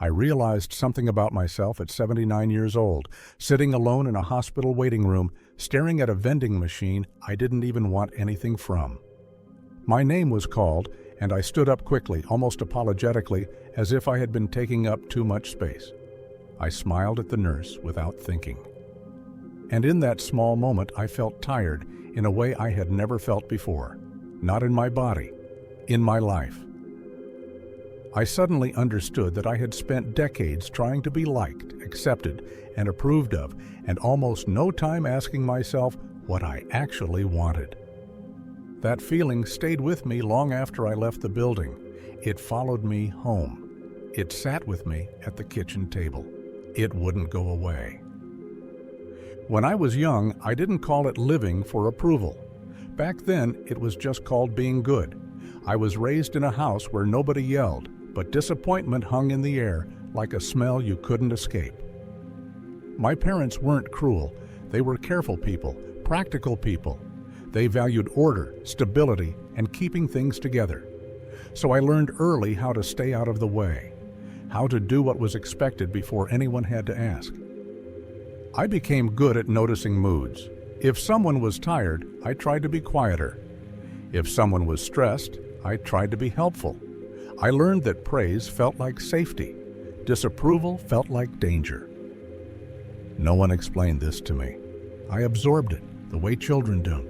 I realized something about myself at 79 years old, sitting alone in a hospital waiting room, staring at a vending machine I didn't even want anything from. My name was called, and I stood up quickly, almost apologetically, as if I had been taking up too much space. I smiled at the nurse without thinking. And in that small moment, I felt tired in a way I had never felt before. Not in my body, in my life. I suddenly understood that I had spent decades trying to be liked, accepted, and approved of, and almost no time asking myself what I actually wanted. That feeling stayed with me long after I left the building. It followed me home. It sat with me at the kitchen table. It wouldn't go away. When I was young, I didn't call it living for approval. Back then, it was just called being good. I was raised in a house where nobody yelled, but disappointment hung in the air like a smell you couldn't escape. My parents weren't cruel. They were careful people, practical people. They valued order, stability, and keeping things together. So I learned early how to stay out of the way, how to do what was expected before anyone had to ask. I became good at noticing moods. If someone was tired, I tried to be quieter. If someone was stressed, I tried to be helpful. I learned that praise felt like safety. Disapproval felt like danger. No one explained this to me. I absorbed it, the way children do.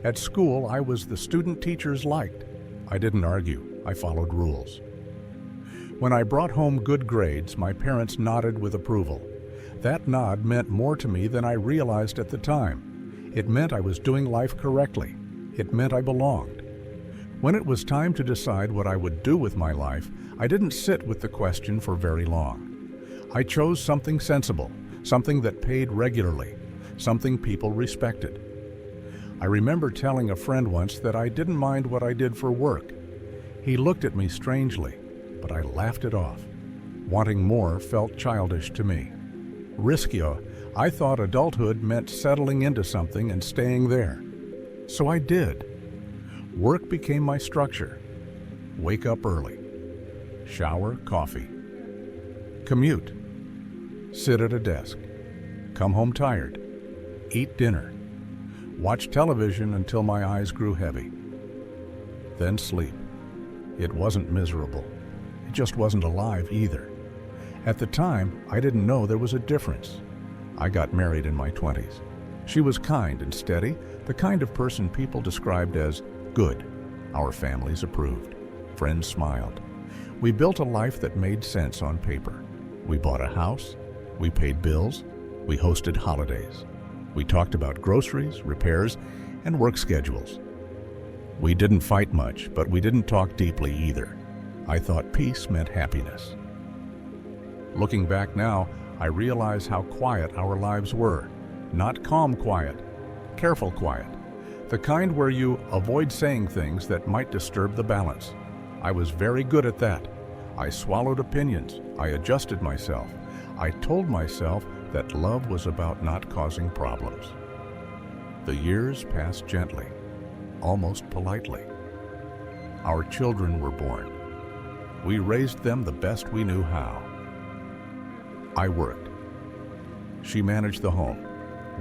At school, I was the student teachers liked. I didn't argue. I followed rules. When I brought home good grades, my parents nodded with approval. That nod meant more to me than I realized at the time. It meant I was doing life correctly. It meant I belonged. When it was time to decide what I would do with my life, I didn't sit with the question for very long. I chose something sensible, something that paid regularly, something people respected. I remember telling a friend once that I didn't mind what I did for work. He looked at me strangely, but I laughed it off. Wanting more felt childish to me. Riskier, I thought adulthood meant settling into something and staying there. So I did. Work became my structure. Wake up early. Shower, coffee. Commute. Sit at a desk. Come home tired. Eat dinner. Watch television until my eyes grew heavy. Then sleep. It wasn't miserable. It just wasn't alive either. At the time, I didn't know there was a difference. I got married in my 20s. She was kind and steady, the kind of person people described as good. Our families approved. Friends smiled. We built a life that made sense on paper. We bought a house. We paid bills. We hosted holidays. We talked about groceries, repairs, and work schedules. We didn't fight much, but we didn't talk deeply either. I thought peace meant happiness. Looking back now, I realize how quiet our lives were. Not calm quiet, careful quiet. The kind where you avoid saying things that might disturb the balance. I was very good at that. I swallowed opinions. I adjusted myself. I told myself that love was about not causing problems. The years passed gently, almost politely. Our children were born. We raised them the best we knew how. I worked. She managed the home.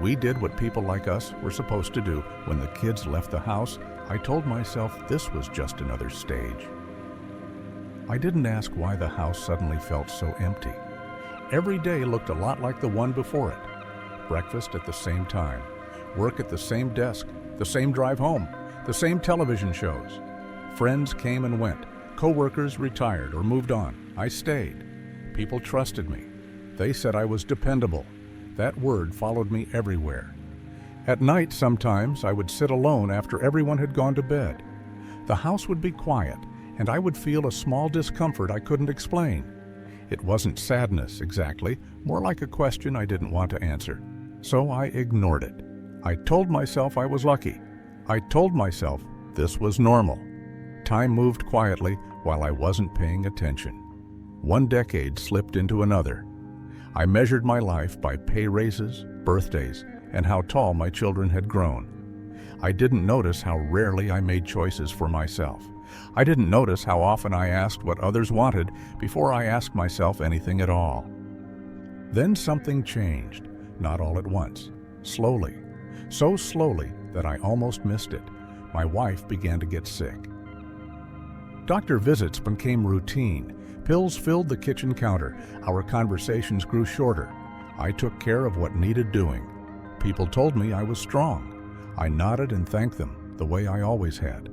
We did what people like us were supposed to do. When the kids left the house, I told myself this was just another stage. I didn't ask why the house suddenly felt so empty. Every day looked a lot like the one before it. Breakfast at the same time, work at the same desk, the same drive home, the same television shows. Friends came and went. Co-workers retired or moved on. I stayed. People trusted me. They said I was dependable. That word followed me everywhere. At night, sometimes, I would sit alone after everyone had gone to bed. The house would be quiet, and I would feel a small discomfort I couldn't explain. It wasn't sadness, exactly, more like a question I didn't want to answer. So I ignored it. I told myself I was lucky. I told myself this was normal. Time moved quietly while I wasn't paying attention. One decade slipped into another. I measured my life by pay raises, birthdays, and how tall my children had grown. I didn't notice how rarely I made choices for myself. I didn't notice how often I asked what others wanted before I asked myself anything at all. Then something changed, not all at once, slowly. So slowly that I almost missed it. My wife began to get sick. Doctor visits became routine. Pills filled the kitchen counter. Our conversations grew shorter. I took care of what needed doing. People told me I was strong. I nodded and thanked them, the way I always had.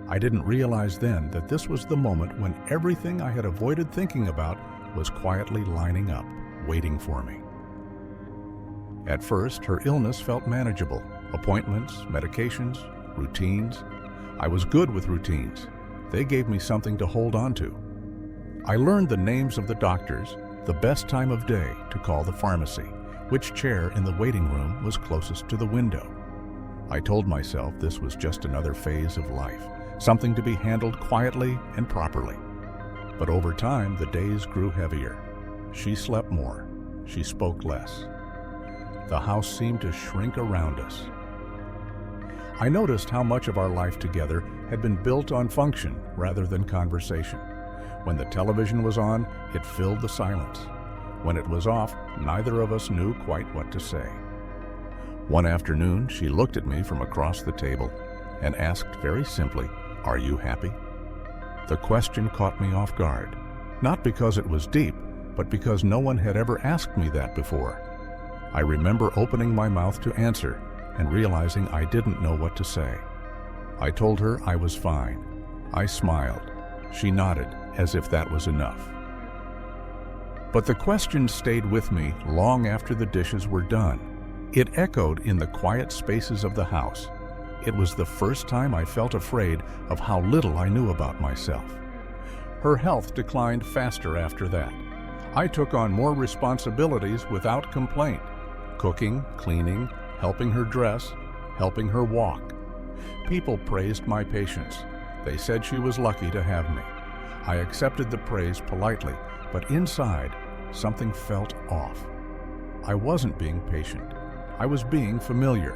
I didn't realize then that this was the moment when everything I had avoided thinking about was quietly lining up, waiting for me. At first, her illness felt manageable. Appointments, medications, routines. I was good with routines. They gave me something to hold on to. I learned the names of the doctors, the best time of day to call the pharmacy, which chair in the waiting room was closest to the window. I told myself this was just another phase of life, something to be handled quietly and properly. But over time, the days grew heavier. She slept more. She spoke less. The house seemed to shrink around us. I noticed how much of our life together had been built on function rather than conversation. When the television was on, it filled the silence. When it was off, neither of us knew quite what to say. One afternoon, she looked at me from across the table and asked very simply, "Are you happy?" The question caught me off guard, not because it was deep, but because no one had ever asked me that before. I remember opening my mouth to answer and realizing I didn't know what to say. I told her I was fine. I smiled. She nodded, as if that was enough. But the question stayed with me long after the dishes were done. It echoed in the quiet spaces of the house. It was the first time I felt afraid of how little I knew about myself. Her health declined faster after that. I took on more responsibilities without complaint. Cooking, cleaning, helping her dress, helping her walk. People praised my patience. They said she was lucky to have me. I accepted the praise politely, but inside, something felt off. I wasn't being patient. I was being familiar.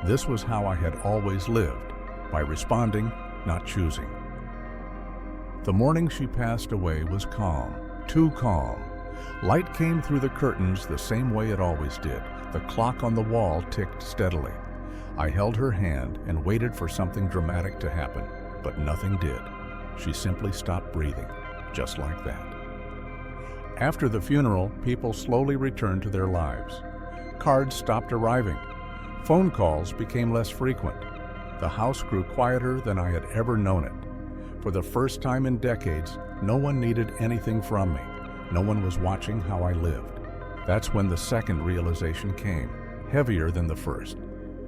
This was how I had always lived, by responding, not choosing. The morning she passed away was calm, too calm. Light came through the curtains the same way it always did. The clock on the wall ticked steadily. I held her hand and waited for something dramatic to happen, but nothing did. She simply stopped breathing, just like that. After the funeral, people slowly returned to their lives. Cards stopped arriving. Phone calls became less frequent. The house grew quieter than I had ever known it. For the first time in decades, no one needed anything from me. No one was watching how I lived. That's when the second realization came, heavier than the first.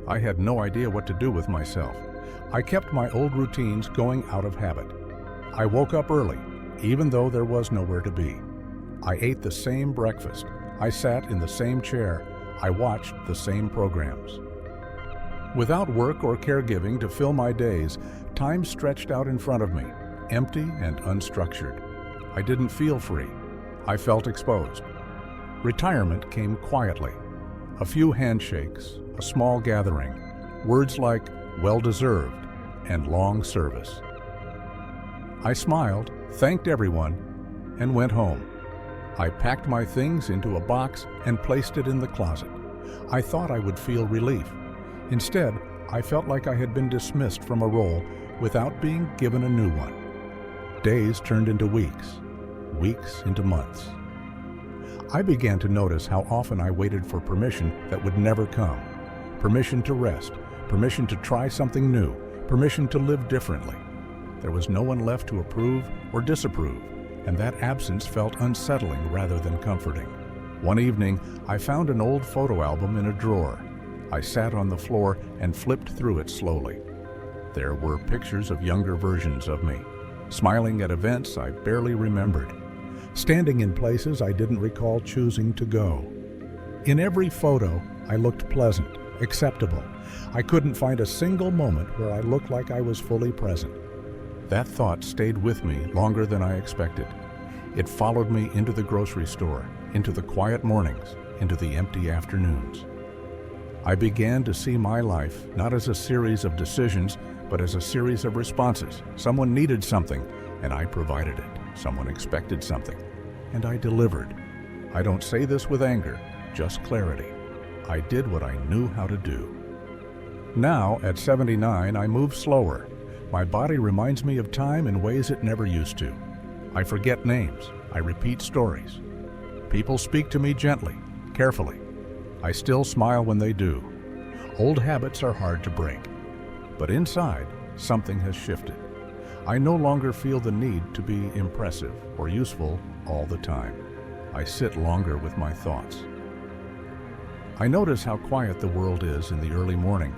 I had no idea what to do with myself. I kept my old routines going out of habit. I woke up early, even though there was nowhere to be. I ate the same breakfast. I sat in the same chair. I watched the same programs. Without work or caregiving to fill my days, time stretched out in front of me, empty and unstructured. I didn't feel free. I felt exposed. Retirement came quietly. A few handshakes, a small gathering, words like well-deserved and long service. I smiled, thanked everyone, and went home. I packed my things into a box and placed it in the closet. I thought I would feel relief. Instead, I felt like I had been dismissed from a role without being given a new one. Days turned into weeks, weeks into months. I began to notice how often I waited for permission that would never come. Permission to rest, permission to try something new, permission to live differently. There was no one left to approve or disapprove, and that absence felt unsettling rather than comforting. One evening, I found an old photo album in a drawer. I sat on the floor and flipped through it slowly. There were pictures of younger versions of me, smiling at events I barely remembered, standing in places I didn't recall choosing to go. In every photo, I looked pleasant, acceptable. I couldn't find a single moment where I looked like I was fully present. That thought stayed with me longer than I expected. It followed me into the grocery store, into the quiet mornings, into the empty afternoons. I began to see my life not as a series of decisions, but as a series of responses. Someone needed something, and I provided it. Someone expected something, and I delivered. I don't say this with anger, just clarity. I did what I knew how to do. Now, at 79, I move slower. My body reminds me of time in ways it never used to. I forget names. I repeat stories. People speak to me gently, carefully. I still smile when they do. Old habits are hard to break. But inside, something has shifted. I no longer feel the need to be impressive or useful all the time. I sit longer with my thoughts. I notice how quiet the world is in the early morning.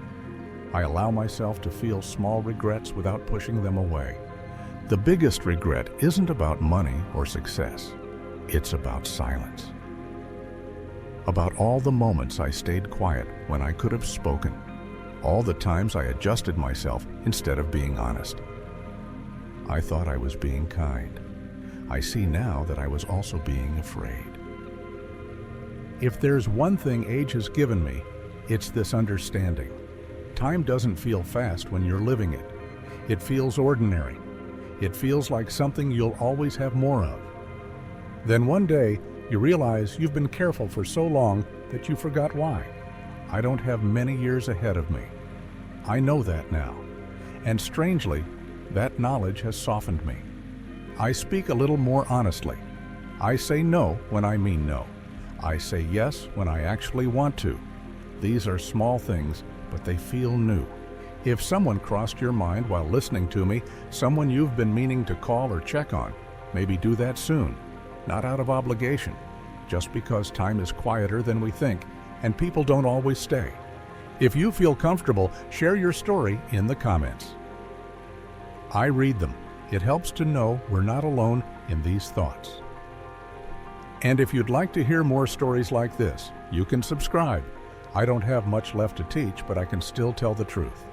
I allow myself to feel small regrets without pushing them away. The biggest regret isn't about money or success. It's about silence. About all the moments I stayed quiet when I could have spoken. All the times I adjusted myself instead of being honest. I thought I was being kind. I see now that I was also being afraid. If there's one thing age has given me, it's this understanding. Time doesn't feel fast when you're living it. It feels ordinary. It feels like something you'll always have more of. Then one day, you realize you've been careful for so long that you forgot why. I don't have many years ahead of me. I know that now. And strangely, that knowledge has softened me. I speak a little more honestly. I say no when I mean no. I say yes when I actually want to. These are small things, but they feel new. If someone crossed your mind while listening to me, someone you've been meaning to call or check on, maybe do that soon. Not out of obligation, just because time is quieter than we think, and people don't always stay. If you feel comfortable, share your story in the comments. I read them. It helps to know we're not alone in these thoughts. And if you'd like to hear more stories like this, you can subscribe. I don't have much left to teach, but I can still tell the truth.